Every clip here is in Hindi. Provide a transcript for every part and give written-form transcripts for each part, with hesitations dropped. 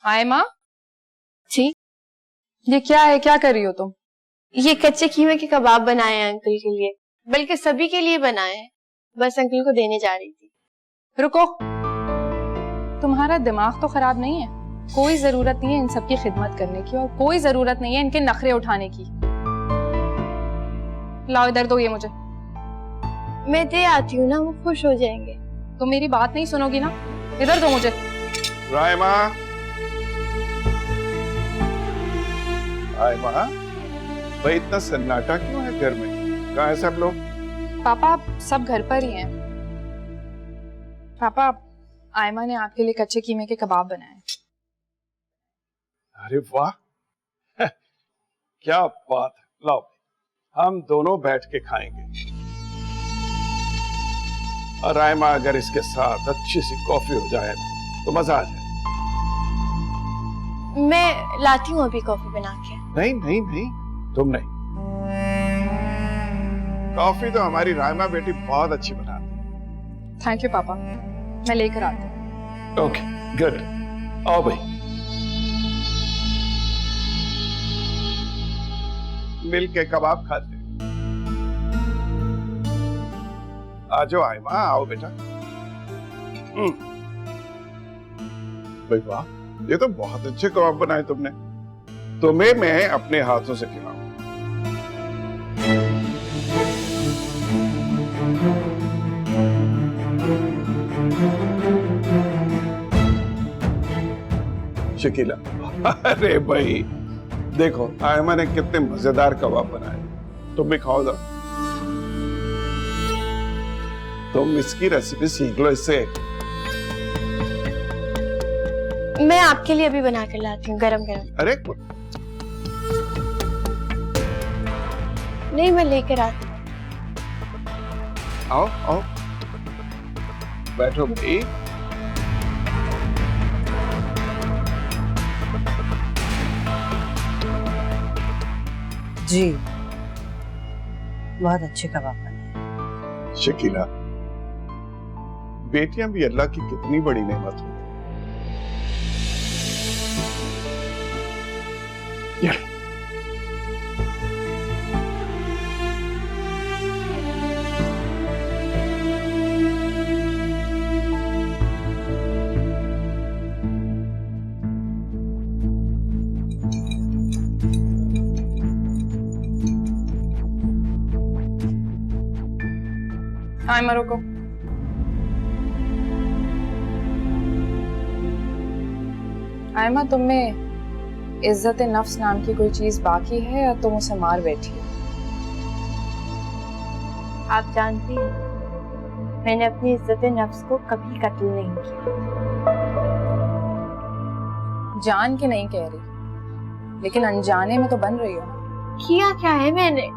आयमा, जी, ये क्या है? क्या कर रही हो तुम? ये कच्चे कीमे के कबाब बनाए हैं अंकल के लिए, बल्कि सभी के लिए बनाए हैं। बस अंकल को देने जा रही थी। रुको, तुम्हारा दिमाग तो खराब नहीं है? कोई जरूरत नहीं है इन सब की खिदमत करने की, और कोई जरूरत नहीं है इनके नखरे उठाने की। लाओ इधर दो ये मुझे। मैं दे आती हूँ ना, वो खुश हो जाएंगे। तुम मेरी बात नहीं सुनोगी ना? इधर दो मुझे। रायमा, रायमा, भाई इतना सन्नाटा क्यों है घर में? कहाँ है सब लोग? पापा सब घर पर ही हैं। पापा, आयमा ने आपके लिए कच्चे कीमे के कबाब बनाए। अरे वाह, क्या बात है। लाओ, हम दोनों बैठ के खाएंगे। और रायमा, अगर इसके साथ अच्छी सी कॉफी हो जाए तो मजा आ जाए। मैं लाती हूँ अभी कॉफी बना के। नहीं नहीं नहीं, तुम नहीं। कॉफी तो हमारी रायमा बेटी बहुत अच्छी बनाती है। थैंक यू पापा, मैं लेकर आती हूँ। Okay, good. आओ भाई, मिल के कबाब खाते हैं। आ जाओ आयमा, आओ बेटा। भाई वाह, ये तो बहुत अच्छे कबाब बनाए तुमने। तुम्हें मैं अपने हाथों से खिलाऊं। शकीला, अरे भाई देखो, आयमा ने कितने मजेदार कबाब बनाए। तुम भी खाओ जरा। तुम इसकी रेसिपी सीख लो इससे। मैं आपके लिए अभी बना कर लाती हूँ, गरम गरम। अरे नहीं, मैं लेकर आती हूँ। आओ आओ, बैठो भाई। जी, बहुत अच्छे कबाब बने। शकीला, बेटियां भी अल्लाह की कितनी बड़ी नेमत होती है। आयमा रुको। आयमा, तुम में इज्जत नफ्स नाम की कोई चीज बाकी है या तुम उसे मार बैठी हो? आप जानती हैं, मैंने अपनी इज्जत नफ्स को कभी कत्ल नहीं किया। जान के नहीं कह रही, लेकिन अनजाने में तो बन रही हो ना। किया क्या है मैंने?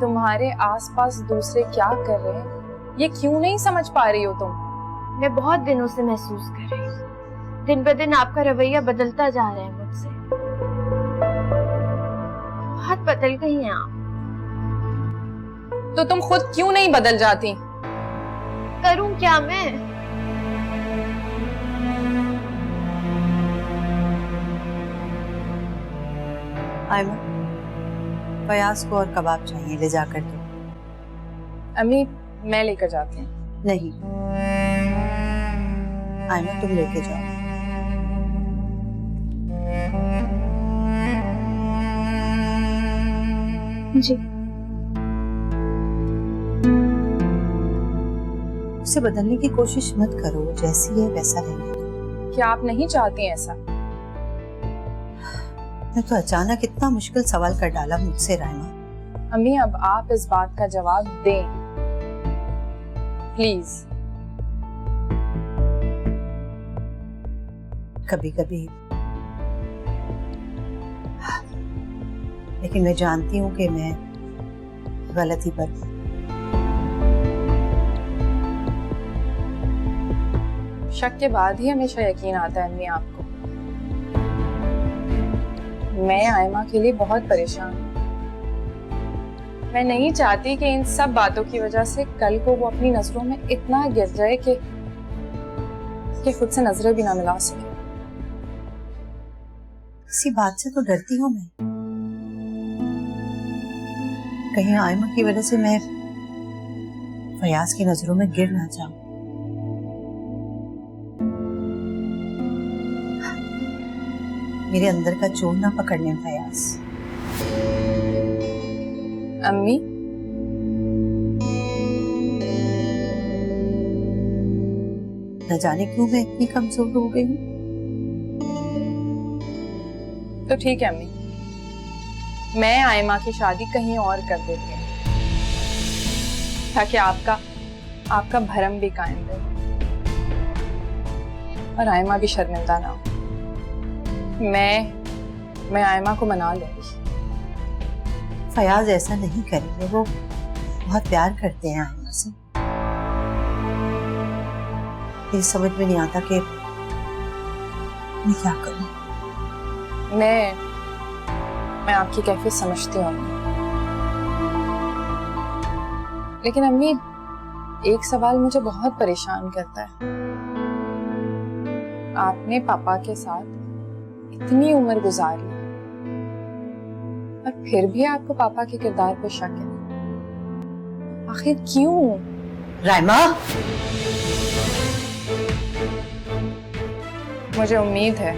तुम्हारे आसपास दूसरे क्या कर रहे हैं ये क्यों नहीं समझ पा रही हो तुम? मैं बहुत दिनों से महसूस कर रही हूँ, दिन ब दिन आपका रवैया बदलता जा रहा है मुझसे। बहुत बदल गई हैं आप। तो तुम खुद क्यों नहीं बदल जाती? करूं क्या मैं? आयमा, फयाज को और कबाब चाहिए, ले जाकर दो। अम्मी, मैं लेकर जाती हूँ। नहीं आयमा, तुम लेके जाओ। जी। उसे बदलने की कोशिश मत करो, जैसी है वैसा रहने दो। क्या आप नहीं चाहती ऐसा? मैं तो अचानक इतना मुश्किल सवाल कर डाला मुझसे रायमा। अम्मी, अब आप इस बात का जवाब दें प्लीज। कभी कभी, लेकिन मैं जानती हूँ कि मैं गलती पर हूँ। शक के बाद ही हमेशा यकीन आता है अम्मी आपको। मैं आयमा के लिए बहुत परेशान हूँ। मैं नहीं चाहती कि इन सब बातों की वजह से कल को वो अपनी नजरों में इतना गिर जाए कि खुद से नजरें भी ना मिला सके। इसी बात से तो डरती हूँ मैं, कहीं आयमा की वजह से मैं फयाज की नजरों में गिर ना जाऊं। मेरे अंदर का चोर ना पकड़ लें फयाज। अम्मी, न जाने क्यों मैं इतनी कमजोर हो गई हूँ। तो ठीक है अम्मी, मैं आयमा की शादी कहीं और कर देती हूँ ताकि आपका भरम भी कायम रहे और आयमा भी शर्मिंदा ना हो। मैं आयमा को मना लूंगी। फयाज ऐसा नहीं करेंगे, वो बहुत प्यार करते हैं आयमा से। ये समझ में नहीं आता कि मैं क्या करूं। मैं आपकी कैफियत समझती हूँ अम्मी, लेकिन अम्मी एक सवाल मुझे बहुत परेशान करता है। आपने पापा के साथ इतनी उम्र गुजारी और फिर भी आपको पापा के किरदार पर शक है, आखिर क्यों? राइमा, मुझे उम्मीद है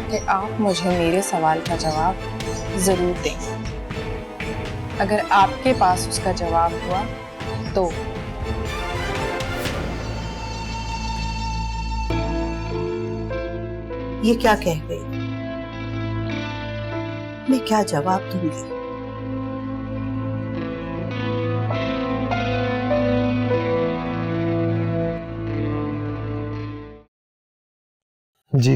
कि आप मुझे मेरे सवाल का जवाब जरूर देंगे। अगर आपके पास उसका जवाब हुआ तो ये क्या कह गई? मैं क्या जवाब दूंगी? जी,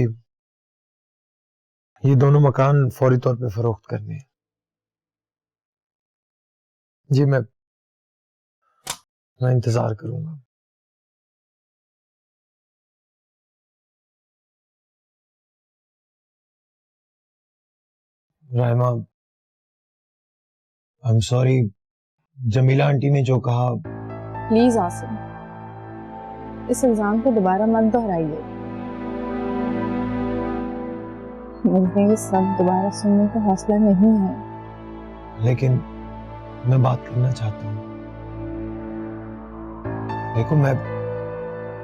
ये दोनों मकान फौरी तौर पे फरोख्त करने हैं। जी, मैं इंतजार करूंगा। Raima, I am sorry, Jamila aunty ने जो कहा। प्लीज आसिम, इस इल्जाम को दोबारा मत दोहराइए। मुझे ये सब दोबारा सुनने का हौसला नहीं है। लेकिन मैं बात करना चाहता हूँ। देखो, मैं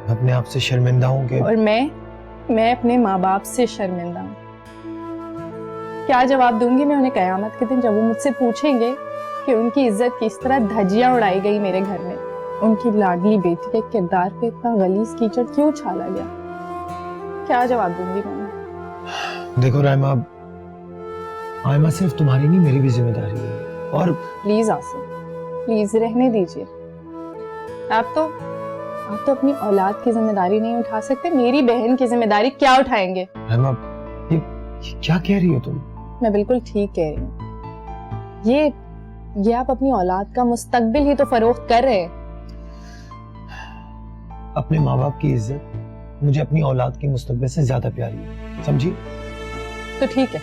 अपने आप से शर्मिंदा हूँ कि और मैं अपने माँ बाप से शर्मिंदा हूँ। क्या जवाब दूंगी मैं उन्हें कयामत के दिन जब वो मुझसे पूछेंगे कि उनकी इज्जत किस तरह धज्जियां उड़ाई गई मेरे घर में, उनकी लाडली बेटी के किरदार पे इतना गलीज कीचड़ क्यों छाला गया? क्या जवाब दूंगी मैं? देखो राइमा, आयमा सिर्फ तुम्हारी नहीं, मेरी भी जिम्मेदारी है। और प्लीज आसिम, प्लीज रहने दीजिए। आप तो अपनी औलाद की जिम्मेदारी नहीं उठा सकते, मेरी बहन की जिम्मेदारी क्या उठाएंगे? राइमा, ये क्या कह रही हो तुम? मैं बिल्कुल ठीक कह रही हूँ। ये आप अपनी औलाद का मुस्तकबिल ही तो फरोख्त कर रहे हैं। अपने माँ बाप की इज्जत मुझे अपनी औलाद की मुस्तकबिल से ज्यादा प्यारी है, समझी? तो ठीक है,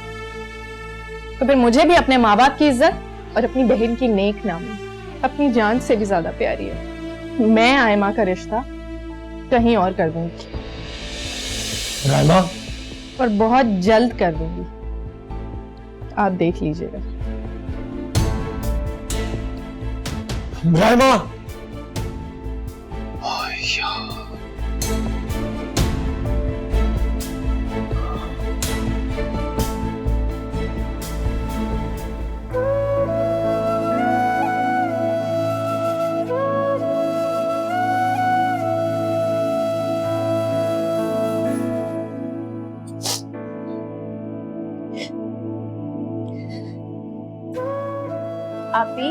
तो फिर मुझे भी अपने माँ बाप की इज्जत और अपनी बहन की नेक नामी अपनी जान से भी ज्यादा प्यारी है। मैं आयमा का रिश्ता कहीं और कर दूंगी, राइमा, और बहुत जल्द कर दूंगी। आप देख लीजिएगा। राइमा, आपी,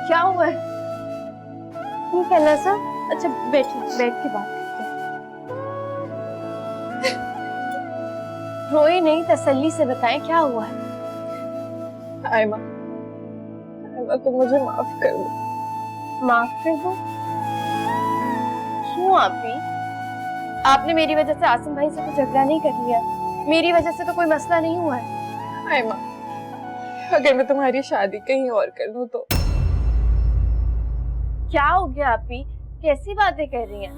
क्या हुआ है? ठीक है ना सर? अच्छा बैठिए, बैठ के बात करते हैं। रोए नहीं, तसल्ली से बताएं क्या हुआ है। आयमा, तुम मुझे माफ कर दो। माफ कर दो? क्यों आपी? आपने मेरी वजह से आसिम भाई से कोई झगड़ा नहीं कर लिया, मेरी वजह से तो कोई मसला नहीं हुआ है। आयमा, अगर मैं तुम्हारी शादी कहीं और कर दूं तो? क्या हो गया आपी? कैसी बातें कर रही हैं?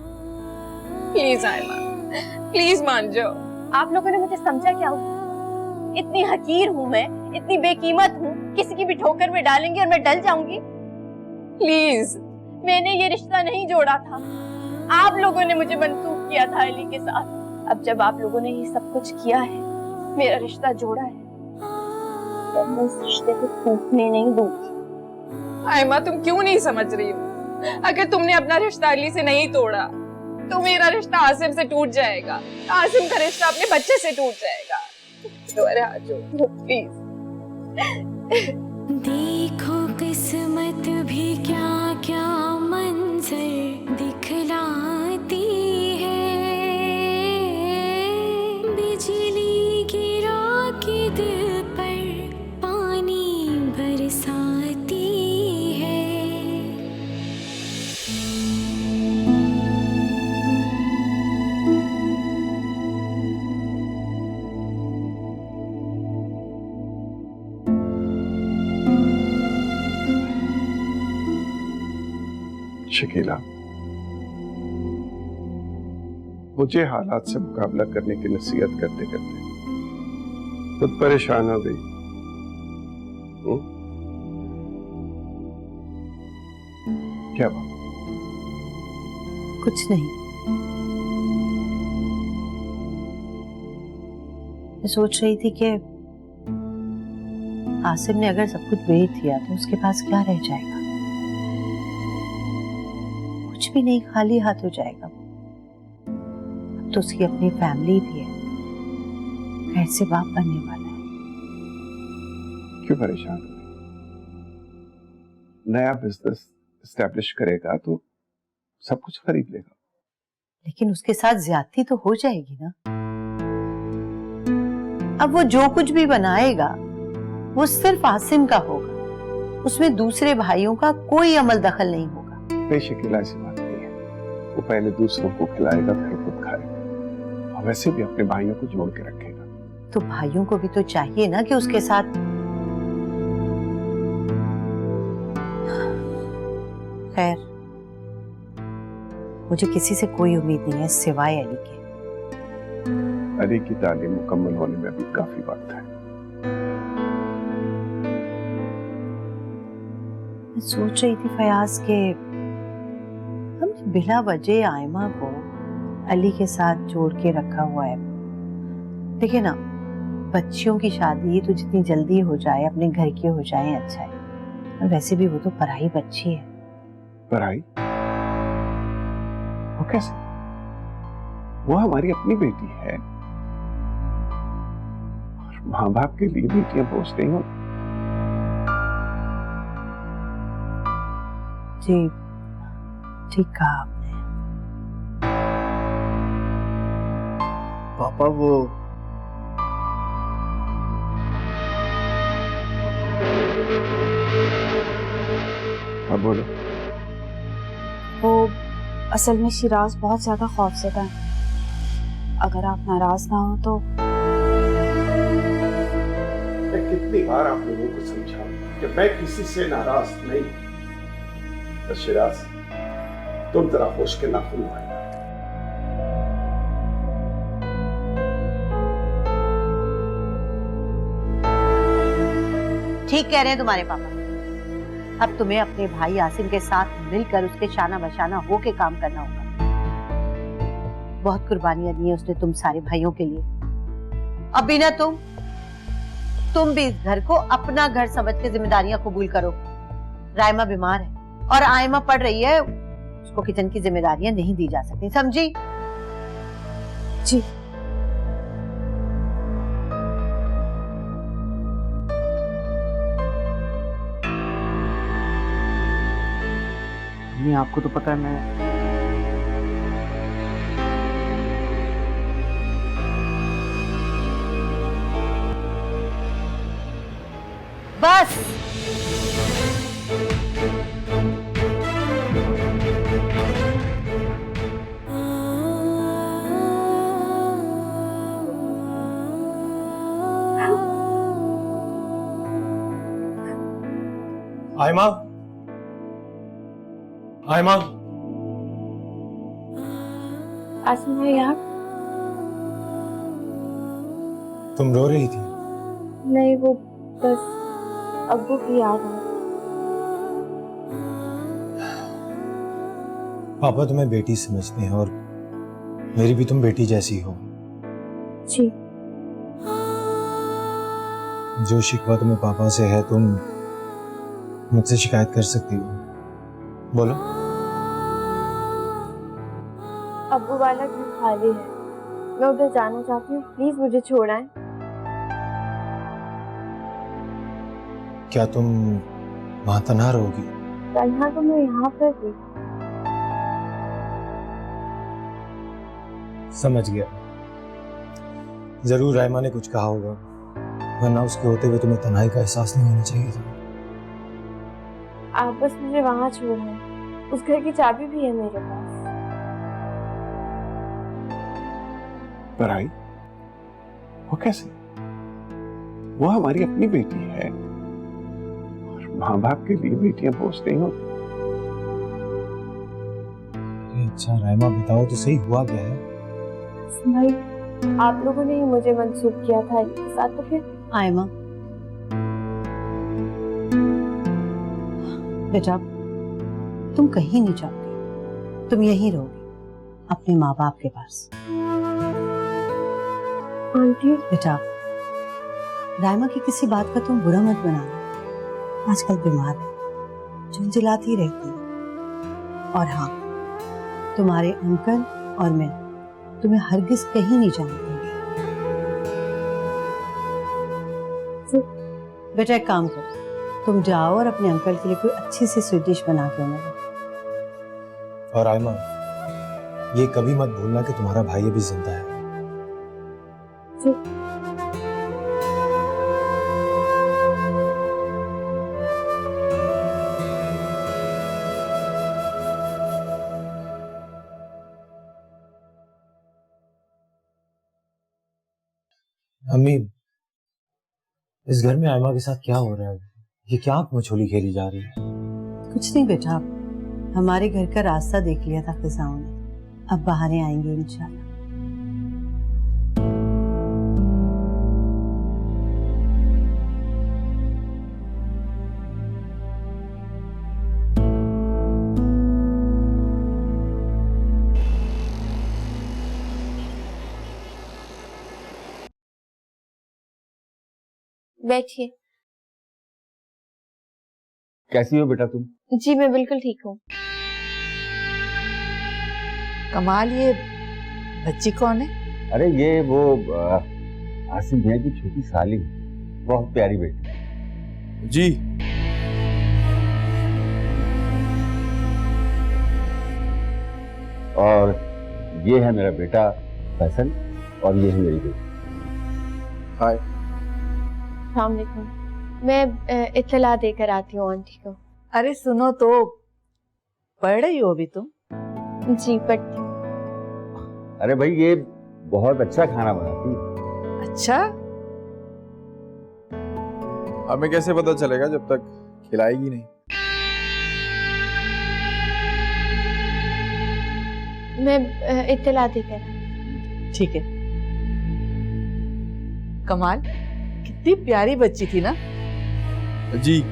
प्लीज आयमा, प्लीज मान जाओ। आप लोगों ने मुझे समझा क्या हुआ? इतनी हकीर हूँ मैं, इतनी बेकीमत हूँ, किसी की भी ठोकर में डालेंगे और मैं डल जाऊंगी? प्लीज। मैंने ये रिश्ता नहीं जोड़ा था, आप लोगों ने मुझे मंसूब किया था अली के साथ। अब जब आप लोगों ने ये सब कुछ किया है, मेरा रिश्ता जोड़ा है, तो मैं इस रिश्ते को टूटने नहीं दूंगी। आयमा, तुम क्यों नहीं समझ रही हो? अगर तुमने अपना रिश्ता अली से नहीं तोड़ा तो मेरा रिश्ता आसिम से टूट जाएगा, आसिम का रिश्ता अपने बच्चे से टूट जाएगा। तुम्हारे हाथ जोड़ो प्लीज। देखो किस्मत भी क्या क्या मंजर दिखलाती है, बिजली गिरा के दिल पर पानी बरसाती है। शकीला, मुझे हालात से मुकाबला करने की नसीहत करते करते खुद परेशान हो गई। क्या बात? कुछ नहीं, मैं सोच रही थी कि आसिम ने अगर सब कुछ बेच दिया तो उसके पास क्या रह जाएगा? कुछ भी नहीं, खाली हाथ हो जाएगा। अब तो उसकी अपनी फैमिली भी है, कैसे बाप बनने वाला है। क्यों परेशान हो? नया बिजनेस एस्टेब्लिश करेगा तो सब कुछ खरीद लेगा। लेकिन उसके साथ ज्यादती तो हो जाएगी ना। अब वो जो कुछ भी बनाएगा वो सिर्फ आसिम का होगा, उसमें दूसरे भाइयों का कोई अमल दखल नहीं होगा। बेशकीला ऐसी बात नहीं है, वो पहले दूसरों को खिलाएगा फिर खुद खाएगा, और वैसे भी अपने भाइयों को जोड़ के रखेगा। तो भाइयों को भी तो चाहिए ना कि उसके साथ। खैर, मुझे किसी से कोई उम्मीद नहीं है सिवाय अली के। अली की तालीम मुकम्मल होने में अभी काफी वक्त है। मैं सोच रही थी फयाज के हमने बिला वजह आयमा को अली के साथ जोड़ के रखा हुआ है। देखिए ना, बच्चियों की शादी तो जितनी जल्दी हो जाए, अपने घर की हो जाए, अच्छा है। और वैसे भी वो तो पराई बच्ची है। पढ़ाई? वो कैसे? वो हमारी अपनी बेटी है, और माँ बाप के लिए बेटियां बोझ नहीं होती। जी ठीक कहा आपने। पापा वो अब बोलो। वो असल में शिराज बहुत ज्यादा खौफज़दा है। अगर आप नाराज ना हो तो। मैं कितनी बार आप लोगों को समझाऊं कि मैं किसी से नाराज नहीं। तो शिराज, तुम जरा होश के नाखून उठाओ। ठीक कह रहे हैं तुम्हारे पापा। अब तुम्हें अपने भाई आसिम के साथ मिलकर उसके शाना बशाना होके काम करना होगा। बहुत कुर्बानियां दी हैं उसने तुम सारे भाइयों के लिए। अब भी ना तुम भी इस घर को अपना घर समझ के जिम्मेदारियां कबूल करो। रायमा बीमार है और आयमा पढ़ रही है, उसको किचन की जिम्मेदारियां नहीं दी जा सकती, समझी? जी। नहीं, आपको तो पता है मैं बस आयमा, आयमा, आसिम भाई आप? तुम रो रही थी? नहीं, वो बस अब्बू की याद आ रही। पापा तुम्हें बेटी समझते हैं और मेरी भी तुम बेटी जैसी हो। जी। जो शिकवा तुम्हें पापा से है तुम मुझसे शिकायत कर सकती हो, बोलो। अब्बू वाला घर खाली है, मैं उधर जाना चाहती हूँ, प्लीज मुझे छोड़ाएं। क्या तुम वहां तन्हा रहोगी? तन्हा तो मैं यहाँ पर थी। समझ गया, जरूर रायमा ने कुछ कहा होगा, वरना उसके होते हुए तुम्हें तन्हाई का एहसास नहीं होना चाहिए था। आप बस मुझे वहां छोड़ाएं, उस घर की चाबी भी है मेरे पास। पर आई, वो कैसे? वो हमारी अपनी बेटी है और माँ बाप के लिए बेटियां बोझ नहीं होती। अच्छा रायमा, बताओ तो सही, हुआ क्या है? भाई, आप लोगों ने ही मुझे मंसूब किया था इनके साथ, तो फिर आयमा, बेटा तुम कहीं नहीं जाओगी, तुम यहीं रहोगी अपने माँ बाप के पास। आंटी, बेटा रायमा की किसी बात का तुम बुरा मत बनाना, आजकल बीमार है, झुंझुलाती रहती है। और हाँ, तुम्हारे अंकल और मैं तुम्हें हरगिज कहीं नहीं जाने देंगे। बेटा एक काम करो, तुम जाओ और अपने अंकल के लिए कोई अच्छी सी स्वीट डिश बना के उन्हें दो। और आयमा, ये कभी मत भूलना कि तुम्हारा भाई अभी जिंदा है। अम्मी, इस घर में आयमा के साथ क्या हो रहा है? ये क्या आंख मछोली खेली जा रही है? कुछ नहीं बेटा, हमारे घर का रास्ता देख लिया था फिजाओं ने, अब बहाने आएंगे इंशाल्लाह। बैठिए। कैसी हो बेटा तुम? जी मैं बिल्कुल ठीक हूँ। कमाल, ये बच्ची कौन है? अरे ये वो आसिम भैया की छोटी साली है, बहुत प्यारी बेटी। जी। और ये है मेरा बेटा फैसल और ये है मेरी बेटी। हाय। अस्सलामुअलैकुम। मैं इत्तला देकर आती हूँ आंटी को। अरे सुनो तो, पढ़ रही हो अभी तुम? जी पढ़ती हूँ। अरे भाई ये बहुत अच्छा खाना बनाती है। अच्छा, हमें कैसे पता चलेगा जब तक खिलाएगी नहीं? मैं इत्तला देकर आती। ठीक है। कमाल, कितनी प्यारी बच्ची थी ना? जी।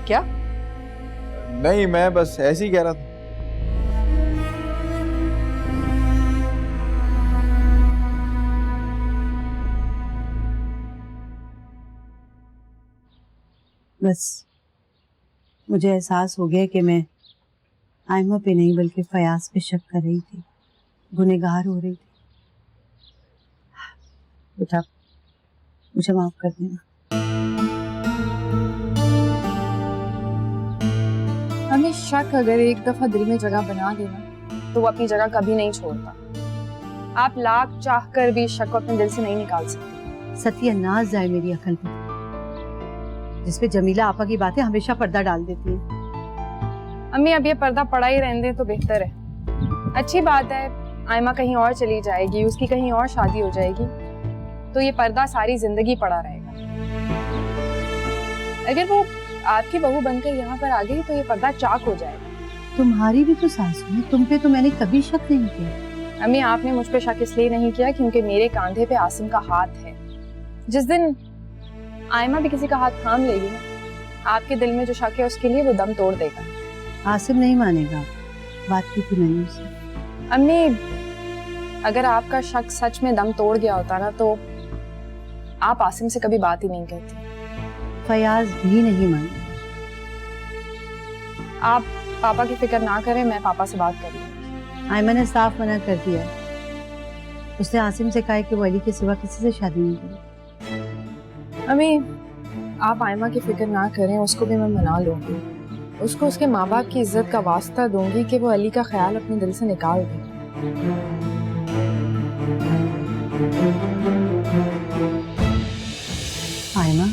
क्या? नहीं, मैं बस ऐसे ही कह रहा था। बस मुझे एहसास हो गया कि मैं आयमा पे नहीं बल्कि फयाज पे शक कर रही थी, गुनहगार हो रही थी। बेटा मुझे माफ कर देना। हमें शक अगर एक दफा दिल में जगह बना देना तो वो अपनी जगह कभी नहीं छोड़ता। आप लाख चाह कर भी शक को अपने दिल से नहीं निकाल सकते। सत्यानाश जाए मेरी अकल पे, जिसपे जमीला आपा की बातें हमेशा पर्दा डाल देती हैं। अम्मी अब ये पर्दा पड़ा ही रहने दें तो बेहतर है। अच्छी बात है, आयमा कहीं और चली जाएगी, उसकी कहीं और शादी हो जाएगी, तो ये पर्दा सारी जिंदगी पड़ा रहेगा। अगर वो आपकी बहू बनकर यहाँ पर आ गई तो ये पर्दा चाक हो जाएगा। तुम्हारी भी तो सासू है, तुम पे तो मैंने कभी शक नहीं किया। अम्मी आपने मुझ पे शक इसलिए नहीं किया क्योंकि मेरे कांधे पे आसिम का हाथ है। जिस दिन आयमा भी किसी का हाथ थाम लेगी ना, आपके दिल में जो शक है उसके लिए वो दम तोड़ देगा। आसिम नहीं मानेगा, बात की थी मैंने उससे। अम्मी अगर आपका शक सच में दम तोड़ गया होता ना तो आप आसिम से कभी बात ही नहीं करती। फयाज भी नहीं मानेगा। आप पापा की फिक्र ना करें, मैं पापा से बात कर लूंगी। आयमा ने साफ मना कर दिया है। उसने आसिम से कहा है कि वो अली के सिवा किसी से शादी नहीं करेगी। अम्मी आप आयमा की फिक्र ना करें, उसको भी मैं मना लूंगी। उसको उसके माँ बाप की इज्जत का वास्ता दूंगी कि वो अली का ख्याल अपने दिल से निकाल दे। आयमा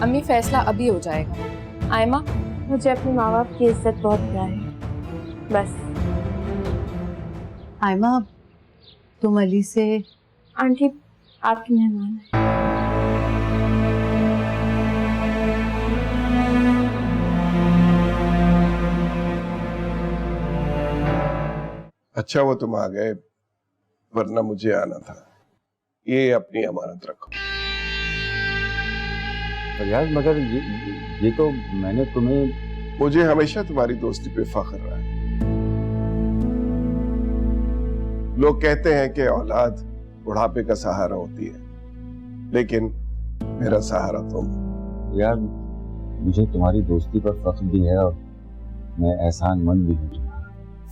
अम्मी फैसला अभी हो जाएगा। आयमा मुझे अपने माँ बाप की इज्जत बहुत प्यार है, बस। आयमा तुम अली से आंटी आपकी मेहमान है। अच्छा वो तुम आ गए, वरना मुझे आना था। ये अपनी अमानत रखो। फरियाद मगर ये तो मैंने तुम्हें, मुझे हमेशा तुम्हारी दोस्ती पे फख्र रहा है। लोग कहते हैं कि औलाद बुढ़ापे का सहारा होती है, लेकिन मेरा सहारा तुम। यार मुझे तुम्हारी दोस्ती पर फख्र भी है और मैं एहसानमंद भी हूँ।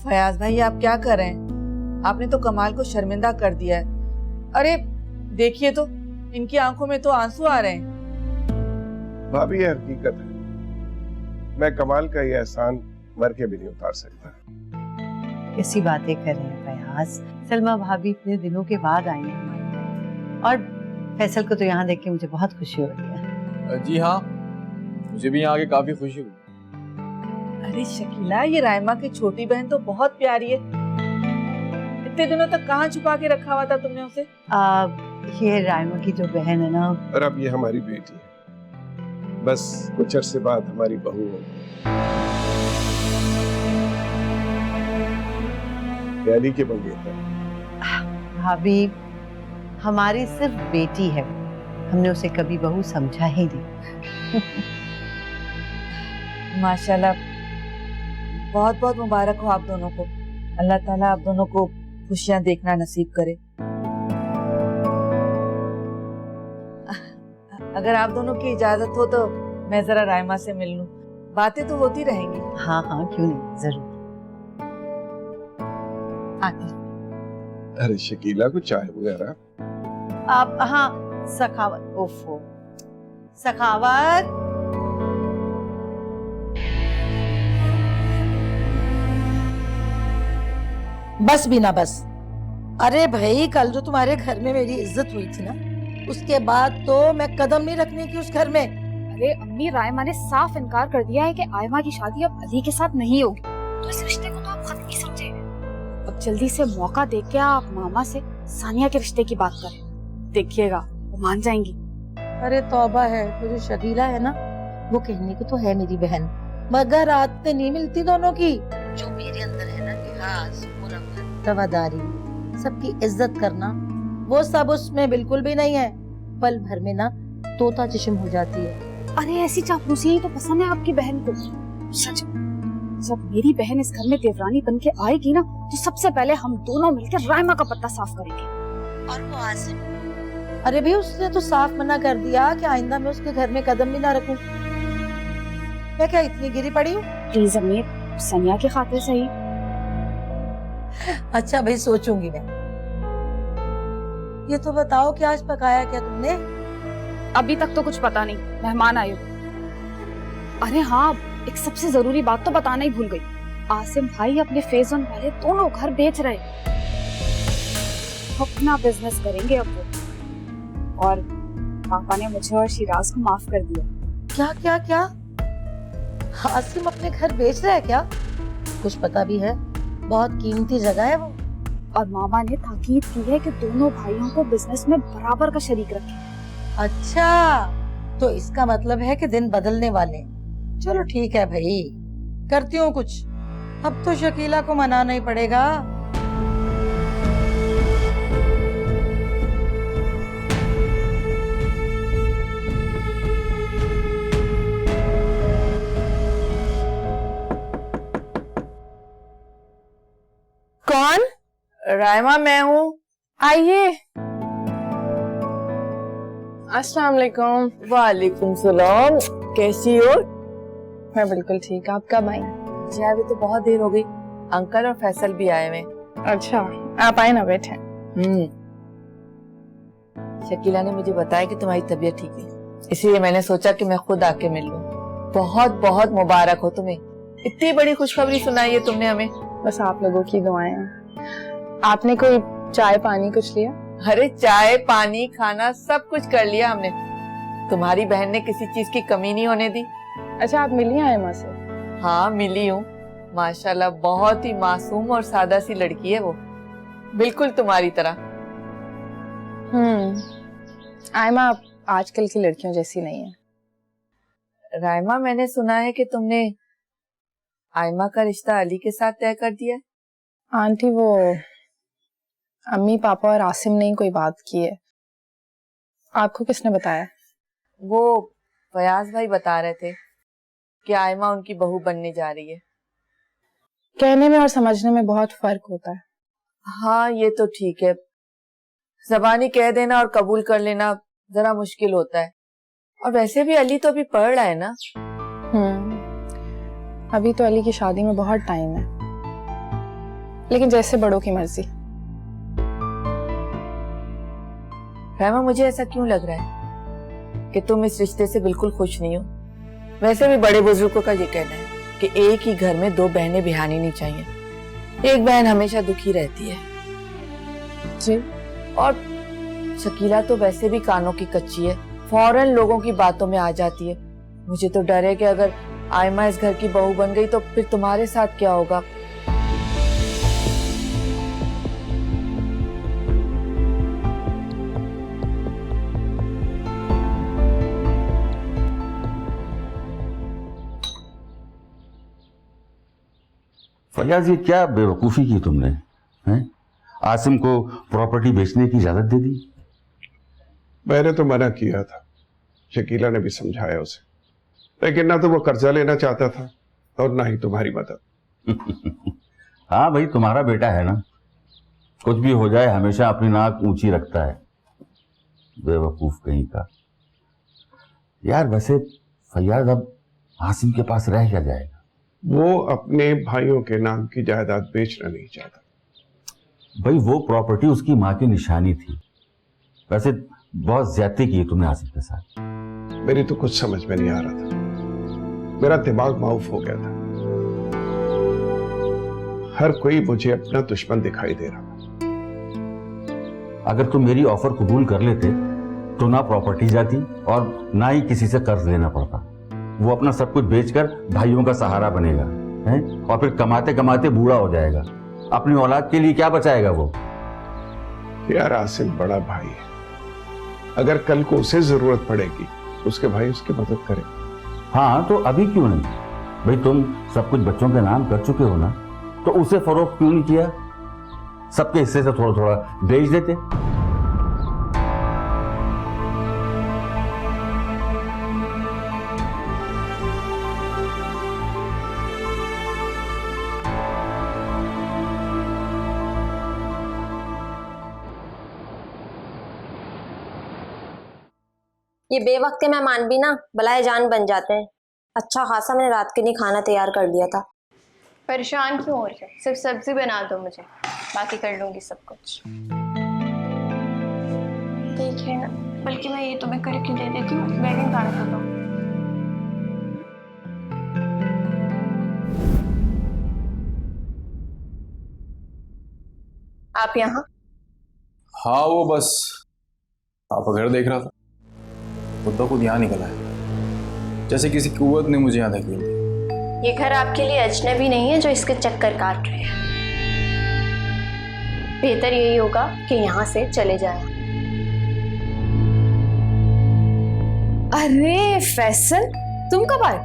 फयाज भाई आप क्या कर रहे हैं? आपने तो कमाल को शर्मिंदा कर दिया है। अरे देखिए तो, इनकी आंखों में तो आंसू आ रहे हैं। भाभी ये हकीकत है, मैं कमाल का ये एहसान मर के भी नहीं उतार सकता। कैसी बातें कर रहे हैं फयाज? सलमा भाभी इतने दिनों के बाद आई है हमारे घर, और फैसल को तो यहाँ देख के मुझे बहुत खुशी हो रही है। जी हाँ, मुझे भी यहाँ आके काफी खुशी हुई। अरे शकीला, ये रायमा की छोटी बहन तो बहुत प्यारी है। इतने दिनों तक कहाँ छुपा के रखा हुआ था तुमने उसे? ये रायमा की जो बहन है ना, और अब ये हमारी बेटी है, बस कुछ अरसे बाद हमारी बहू होगी। अली के मंगेतर। भाभी हमारी सिर्फ बेटी है, हमने उसे कभी बहू समझा ही नहीं। माशाल्लाह, बहुत बहुत मुबारक हो आप दोनों को। अल्लाह ताला आप दोनों को खुशियां देखना नसीब करे। अगर आप दोनों की इजाजत हो तो मैं जरा रायमा से मिल लूं, बातें तो होती रहेंगी। हाँ हाँ क्यों नहीं, जरूर। अरे शकीला को चाय वगैरह? आप हाँ, सखावत। ओफो सखावत, बस भी ना बस। अरे भाई, कल जो तुम्हारे घर में मेरी इज्जत हुई थी ना, उसके बाद तो मैं कदम नहीं रखने की उस घर में। अरे अम्मी, रायमा ने साफ इनकार कर दिया है कि आयमा की शादी अब अली के साथ नहीं होगी, तो इस रिश्ते को तो आप खत्म ही समझे। अब जल्दी से मौका देख के आप मामा से सानिया के रिश्ते की बात करें, देखिएगा वो मान जाएंगी। अरे तौबा है, वो जो शकीला है ना, वो कहने को तो है मेरी बहन, मगर आदतें नहीं मिलती दोनों की। जो मेरे अंदर है ना, लिहाज, रवादारी, सबकी इज्जत करना, वो सब उसमें बिल्कुल भी नहीं है। पल भर में ना तोता जिस्म हो जाती है। अरे ऐसी चापलूसी ही तो पसंद है आपकी बहन को। सच, जब मेरी बहन इस घर में देवरानी बन के आएगी ना, तो सबसे पहले हम दोनों मिलकर रायमा का पत्ता साफ करेंगे। और वो आसिम, अरे भी उसने तो साफ मना कर दिया कि आइंदा मैं उसके घर में कदम भी ना रखूं। मैं क्या इतनी गिरी पड़ी हूँ? प्लीज अम्मी, सनिया की खातिर सही। अच्छा भाई, सोचूंगी मैं। ये तो बताओ कि आज पकाया क्या तुमने? अभी तक तो कुछ पता नहीं, मेहमान आए हो। अरे हाँ, एक सबसे जरूरी बात तो बताना ही भूल गई। आसिम भाई अपने फेजन वाले दोनों घर बेच रहे, अपना बिजनेस करेंगे अब वो। और पापा ने मुझे और शिराज को माफ कर दिया। क्या क्या क्या? आसिम अपने घर बेच रहा है क्या? कुछ पता भी है? बहुत कीमती जगह है वो। और मामा ने ताकीद की है कि दोनों भाइयों को बिजनेस में बराबर का शरीक रखें। अच्छा, तो इसका मतलब है कि दिन बदलने वाले। चलो ठीक है भाई, करती हूँ कुछ। अब तो शकीला को मनाना ही पड़ेगा। कौन? रायमा मैं हूँ। आइए। अस्सलाम वालेकुम। वालेकुम सलाम। कैसी हो? मैं बिल्कुल ठीक। आप कब आई? जी अभी तो बहुत देर हो गई। अंकल और फैसल भी आए हुए। अच्छा, आप आए ना, बैठे। शकीला ने मुझे बताया कि तुम्हारी तबीयत ठीक है, इसलिए मैंने सोचा कि मैं खुद आके मिल लूं। बहुत बहुत मुबारक हो तुम्हें, इतनी बड़ी खुशखबरी सुनाई है तुमने हमें। बस आप लोगों की दुआएं। आपने कोई चाय पानी कुछ लिया? अरे चाय पानी खाना सब कुछ कर लिया हमने। तुम्हारी बहन ने किसी चीज की कमी नहीं होने दी। अच्छा, आप मिली हैं आयमा से? हाँ मिली हूँ, माशाल्लाह बहुत ही मासूम और सादा सी लड़की है वो, बिल्कुल तुम्हारी तरह। आयमा आप आजकल की लड़कियों जैसी नहीं है। रायमा, मैंने सुना है कि तुमने आयमा का रिश्ता अली के साथ तय कर दिया है। आंटी, वो अम्मी पापा और आसिम ने ही कोई बात की है। आपको किसने बताया? वो फयाज भाई बता रहे थे कि आयमा उनकी बहू बनने जा रही है। कहने में और समझने में बहुत फर्क होता है। हाँ ये तो ठीक है, ज़बानी कह देना और कबूल कर लेना जरा मुश्किल होता है। और वैसे भी अली तो अभी पढ़ रहा है ना। अभी तो अली की शादी में बहुत टाइम है, लेकिन जैसे बड़ों की मर्जी। रहमा, मुझे ऐसा क्यों लग रहा है कि तुम इस रिश्ते से बिल्कुल खुश नहीं हो? वैसे भी बड़े बुजुर्गों का ये कहना है कि एक ही घर में दो बहनें बिहानी नहीं चाहिए, एक बहन हमेशा दुखी रहती है। जी। और शकीला तो वैसे भी कानों की कच्ची है, फौरन लोगों की बातों में आ जाती है। मुझे तो डर है कि अगर आयमा इस घर की बहू बन गई तो फिर तुम्हारे साथ क्या होगा। फयाज, ये क्या बेवकूफ़ी की तुमने? हैं? आसिम को प्रॉपर्टी बेचने की इजाजत दे दी? मैंने तो मना किया था, शकीला ने भी समझाया उसे, लेकिन ना तो वो कर्जा लेना चाहता था और ना ही तुम्हारी मदद। हाँ भाई, तुम्हारा बेटा है ना, कुछ भी हो जाए हमेशा अपनी नाक ऊंची रखता है। बेवकूफ कहीं का। यार वैसे फयाज, अब आसिम के पास रह क्या जाएगा? वो अपने भाइयों के नाम की जायदाद बेचना नहीं चाहता। भाई वो प्रॉपर्टी उसकी माँ की निशानी थी। वैसे बहुत ज्यादती की तुमने आसिम के साथ। मेरी तो कुछ समझ में नहीं आ रहा था, मेरा दिमाग माऊफ हो गया था। हर कोई मुझे अपना दुश्मन दिखाई दे रहा था। अगर तुम मेरी ऑफर कबूल कर लेते तो ना प्रॉपर्टी जाती और ना ही किसी से कर्ज लेना पड़ता। वो अपना सब कुछ बेचकर भाइयों का सहारा बनेगा, हैं? और फिर कमाते कमाते बूढ़ा हो जाएगा। अपनी औलाद के लिए क्या बचाएगा वो? यार आसिम बड़ा भाई है, अगर कल को उसे जरूरत पड़ेगी उसके भाई उसकी मदद करे। हाँ तो अभी क्यों नहीं? भाई तुम सब कुछ बच्चों के नाम कर चुके हो ना, तो उसे फरोख्त क्यों नहीं किया? सबके हिस्से से थोड़ा थोड़ा बेच देते। ये बेवक्त मेहमान भी ना बलाए जान बन जाते हैं। अच्छा खासा मैंने रात के लिए खाना तैयार कर दिया था। परेशान क्यों हो रहे हो? सिर्फ सब्जी बना दो मुझे, बाकी कर लूंगी सब कुछ। ठीक है ना, बल्कि मैं ये तुम्हें करके दे देती हूँ, बैगन काट दो। आप यहाँ? हाँ वो बस आपका घर देख रहा था, खुद खुद यहाँ निकला है, जैसे किसी कुव्वत ने मुझे यहाँ धकेल दिया। ये घर आपके लिए अजनबी नहीं है जो इसके चक्कर काट रहे हैं। बेहतर यही होगा कि यहाँ से चले जाएं। अरे फैसल, तुम कब आए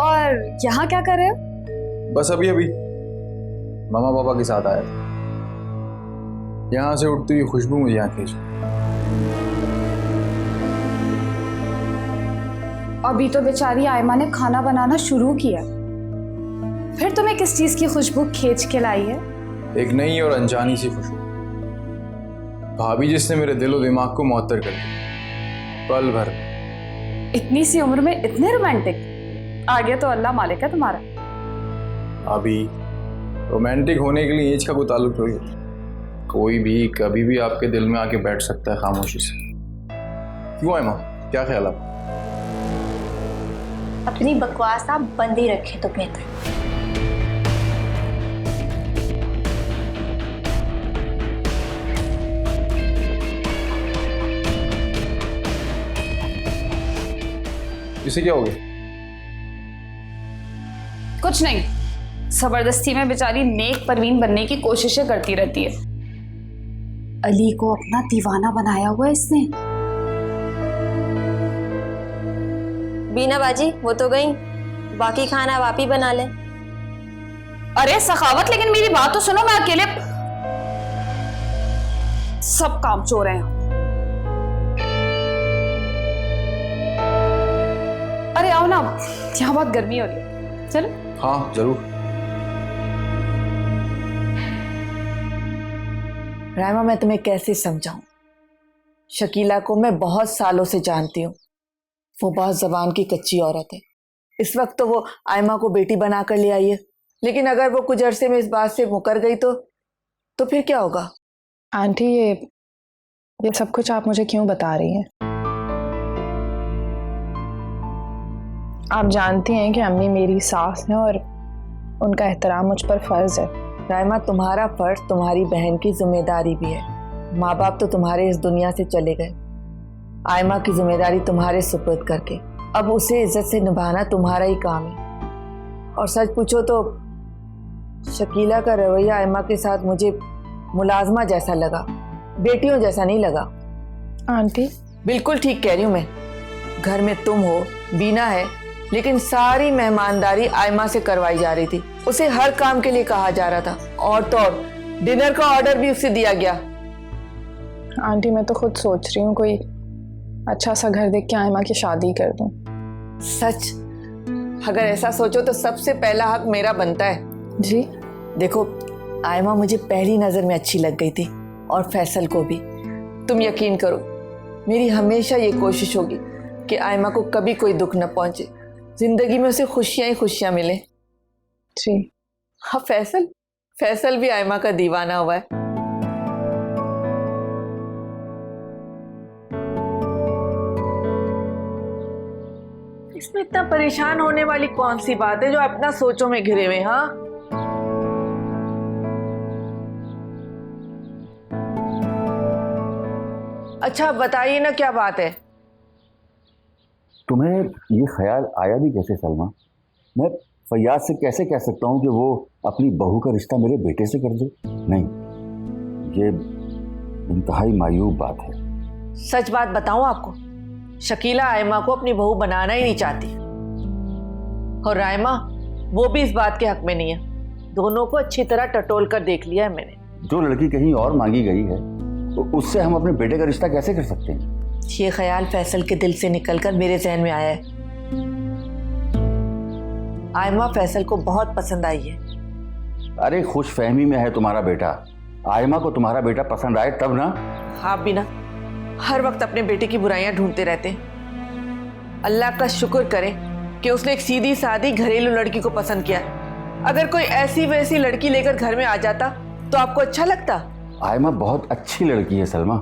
और यहाँ क्या कर रहे हो? बस अभी अभी मामा पापा के साथ आया था। यहाँ से उठती हुई खुशबू मुझे यहाँ खींच। अभी तो बेचारी आयमा ने खाना बनाना शुरू किया, फिर तुम्हें किस चीज की खुशबू खींच के लाई है? एक नई और अनजानी सी खुशबू, भाभी जिसने मेरे दिलो दिमाग को मुअत्तर कर दिया पल भर। इतनी सी उम्र में इतने रोमांटिक, आगे तो अल्लाह मालिक है तुम्हारा। अभी रोमांटिक होने के लिए एज का कोई ताल्लुक थोड़ी होता है। कोई भी कभी भी आपके दिल में आके बैठ सकता है खामोशी से। क्यों है माँ, क्या ख्याल आप? अपनी बकवास आप बंद ही रखें तो बेहतर। इसे क्या हो गया? कुछ नहीं, जबरदस्ती में बेचारी नेक परवीन बनने की कोशिशें करती रहती है। अली को अपना दीवाना बनाया हुआ है इसने। बीना बाजी वो तो गई, बाकी खाना आप ही बना ले। अरे सखावत, लेकिन मेरी बात तो सुनो, मैं अकेले सब काम चोर हैं। अरे आओ ना, यहाँ बहुत गर्मी हो रही है, चलो। हाँ जरूर। रायमा, मैं तुम्हें कैसे समझाऊं? शकीला को मैं बहुत सालों से जानती हूँ। वो बहुत जबान की कच्ची औरत है। इस वक्त तो वो आयमा को बेटी बनाकर ले आई है, लेकिन अगर वो कुछ अरसे में इस बात से मुकर गई तो फिर क्या होगा? आंटी, ये सब कुछ आप मुझे क्यों बता रही हैं? आप जानती हैं कि अम्मी मेरी सास हैं और उनका एहतराम मुझ पर फर्ज है। रायमा, तुम्हारा फर्ज तुम्हारी बहन की जिम्मेदारी भी है। माँ बाप तो तुम्हारे इस दुनिया से चले गए, आयमा की जिम्मेदारी तुम्हारे सुपुर्द करके अब उसे इज्जत से निभाना तुम्हारा ही काम है। और सच पूछो तो शकीला का रवैया आयमा के साथ मुझे मुलाजमा जैसा लगा, बेटियों जैसा नहीं लगा। आंटी, बिल्कुल ठीक कह रही हूँ मैं। घर में तुम हो, बीना है, लेकिन सारी मेहमानदारी आयमा से करवाई जा रही थी। उसे हर काम के लिए कहा जा रहा था, और तो और डिनर का ऑर्डर भी उसे दिया गया। आंटी, मैं तो खुद सोच रही हूँ कोई अच्छा सा घर देख के आयमा की शादी कर दूं। सच, अगर ऐसा सोचो तो सबसे पहला हक मेरा बनता है। जी? देखो, आयमा मुझे पहली नजर में अच्छी लग गई थी, और फैसल को भी। तुम यकीन करो, मेरी हमेशा ये कोशिश होगी कि आयमा को कभी कोई दुख न पहुंचे, जिंदगी में उसे खुशियां ही खुशियां मिले। जी। हाँ, फैसल भी आयमा का दीवाना हुआ है। इसमें इतना परेशान होने वाली कौन सी बात है जो अपना सोचों में घिरे हुए? हाँ, अच्छा बताइए ना, क्या बात है? तुम्हें ये ख्याल आया भी कैसे सलमा? मैं फैयाज से कैसे कह सकता हूँ कि वो अपनी बहू का रिश्ता मेरे बेटे से कर दे? नहीं, ये इंतहाई मायूब बात है। सच बात बताऊं आपको, शकीला आयमा को अपनी बहू बनाना ही नहीं चाहती, और रायमा वो भी इस बात के हक में नहीं है। दोनों को अच्छी तरह टटोल कर देख लिया है मैंने। जो लड़की कहीं और मांगी गई है तो उससे हम अपने बेटे का रिश्ता कैसे कर सकते हैं? ये ख्याल फैसल के दिल से निकलकर मेरे जहन में आया है। आयमा फैसल को बहुत पसंद आई है। अरे खुशफहमी में है तुम्हारा बेटा, आयमा को तुम्हारा बेटा पसंद आए तब ना। हाँ, बिना हर वक्त अपने बेटे की बुराइयां ढूंढते रहते हैं। अल्लाह का शुक्र करे कि उसने एक सीधी सादी घरेलू लड़की को पसंद किया। अगर कोई ऐसी वैसी लड़की लेकर घर में आ जाता तो आपको अच्छा लगता? आयमा बहुत अच्छी लड़की है सलमा,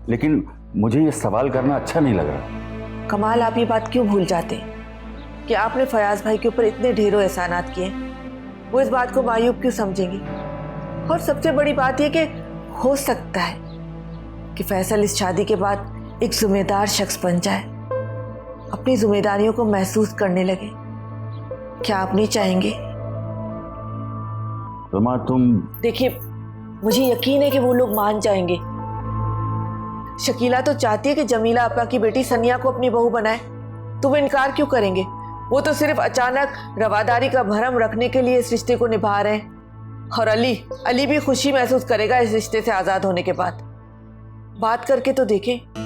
लेकिन मुझे ये सवाल करना अच्छा नहीं लग रहा। कमाल, आप ये बात क्यों भूल जाते कि आपने फयाज भाई के ऊपर इतने ढेरों एहसानात किए? वो इस बात को मायूब क्यों समझेंगी? और सबसे बड़ी बात यह कि हो सकता है कि फैसल इस शादी के बाद एक जिम्मेदार शख्स बन जाए, अपनी जिम्मेदारियों को महसूस करने लगे। क्या आप नहीं चाहेंगे? सलमा, तुम देखिए, मुझे यकीन है कि वो लोग मान जाएंगे। शकीला तो चाहती है कि जमीला आपा की बेटी सनिया को अपनी बहू बनाए, तो वो इनकार क्यों करेंगे? वो तो सिर्फ अचानक रवादारी का भरम रखने के लिए इस रिश्ते को निभा रहे हैं। और अली भी खुशी महसूस करेगा इस रिश्ते से आजाद होने के बाद। बात करके तो देखें।